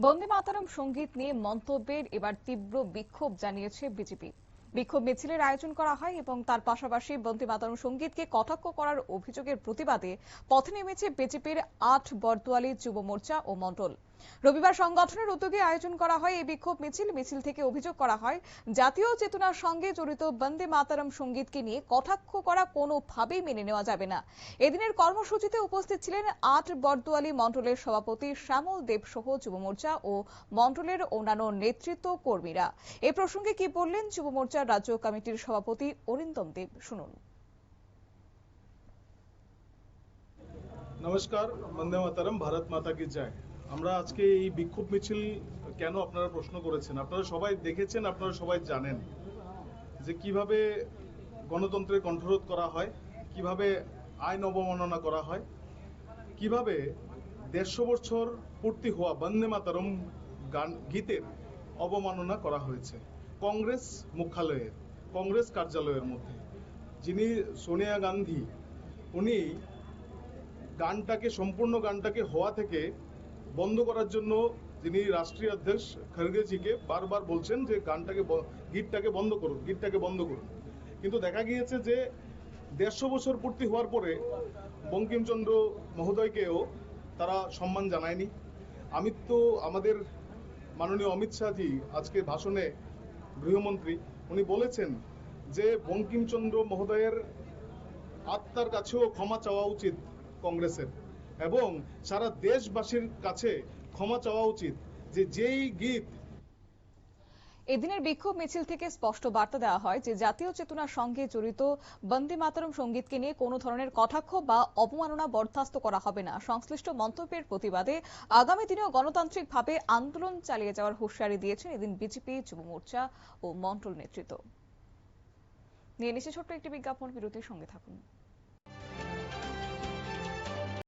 বন্দে মাতরম সঙ্গীত নিয়ে মন্তব্যের এবার তীব্র বিক্ষোভ জানিয়েছে বিজেপি। বিক্ষোভ মিছিলের আয়োজন করা হয় এবং তার পাশাপাশি বন্দে মাতরম সঙ্গীতকে কটাক্ষ করার অভিযোগের প্রতিবাদে পথে নেমেছে বিজেপির ৮ বরদোয়ালি যুব মোর্চা ও মণ্ডল। রবিবার সংগঠনের উদ্যোগে আয়োজন করা হয় এই বিক্ষোভ মিছিল থেকে অভিযোগ করা হয় জাতীয় চেতনার সঙ্গে জড়িত বন্দে মাতরম সঙ্গীতকে নিয়ে কটাক্ষ করা কোনোভাবেই মেনে নেওয়া যাবে না। এদিনের কর্মসূচিতে উপস্থিত ছিলেন ৮ বরদোয়ালি মণ্ডলের সভাপতি শ্যামল দেব সহ যুব মোর্চা ও মণ্ডলের অন্যান্য নেতৃত্ব কর্মীরা। এ প্রসঙ্গে কি বললেন যুব মোর্চার রাজ্য কমিটির সভাপতি অরিন্দম দেব, শুনুন। নমস্কার, বন্দে মাতরম, ভারত মাতা কি জয়। আমরা আজকে এই বিক্ষোভ মিছিল কেন আপনারা প্রশ্ন করেছেন, আপনারা সবাই দেখেছেন, আপনারা সবাই জানেন যে কিভাবে গণতন্ত্রের কণ্ঠরোধ করা হয়, কিভাবে আইন অবমাননা করা হয়, কিভাবে ১৫০ বছর পূর্তি হওয়া বন্দে মাতরম গীতের অবমাননা করা হয়েছে কংগ্রেস মুখ্যালয়ে, কংগ্রেস কার্যালয়ের মধ্যে। যিনি সোনিয়া গান্ধী, উনি সম্পূর্ণ গানটাকে হওয়া থেকে বন্ধ করার জন্য যিনি রাষ্ট্রীয় অধ্যক্ষ খড়গেজিকে বারবার বলছেন যে গীতটাকে বন্ধ করুন। কিন্তু দেখা গিয়েছে যে ১৫০ বছর পূর্তি হওয়ার পরে বঙ্কিমচন্দ্র মহোদয়কেও তারা সম্মান জানায়নি। আমাদের মাননীয় অমিত শাহজি আজকে ভাষণে, গৃহমন্ত্রী, উনি বলেছেন যে বঙ্কিমচন্দ্র মহোদয়ের আত্মার কাছেও ক্ষমা চাওয়া উচিত কংগ্রেসের, এবং সারা দেশবাসীর কাছে ক্ষমা চাওয়া উচিত যে যেই গীত। এদিনের বিক্ষোভ মিছিল থেকে স্পষ্ট বার্তা দেওয়া হয় যে জাতীয় চেতনার সঙ্গে জড়িত বন্দে মাতরম সঙ্গীতকে নিয়ে কোনো ধরনের কটাক্ষ বা অবমাননা বরদাস্ত করা হবে না। সংশ্লিষ্ট মন্তব্যের প্রতিবাদে আগামী দিনেও গণতান্ত্রিকভাবে আন্দোলন চালিয়ে যাওয়ার হুঁশিয়ারি দিয়েছেন এদিন বিজেপি, যুব মোর্চা ও মণ্ডল নেতৃত্ব। নিয়ে নিচ্ছে ছোট্ট একটি বিজ্ঞাপন, বিরতির সঙ্গে থাকুন।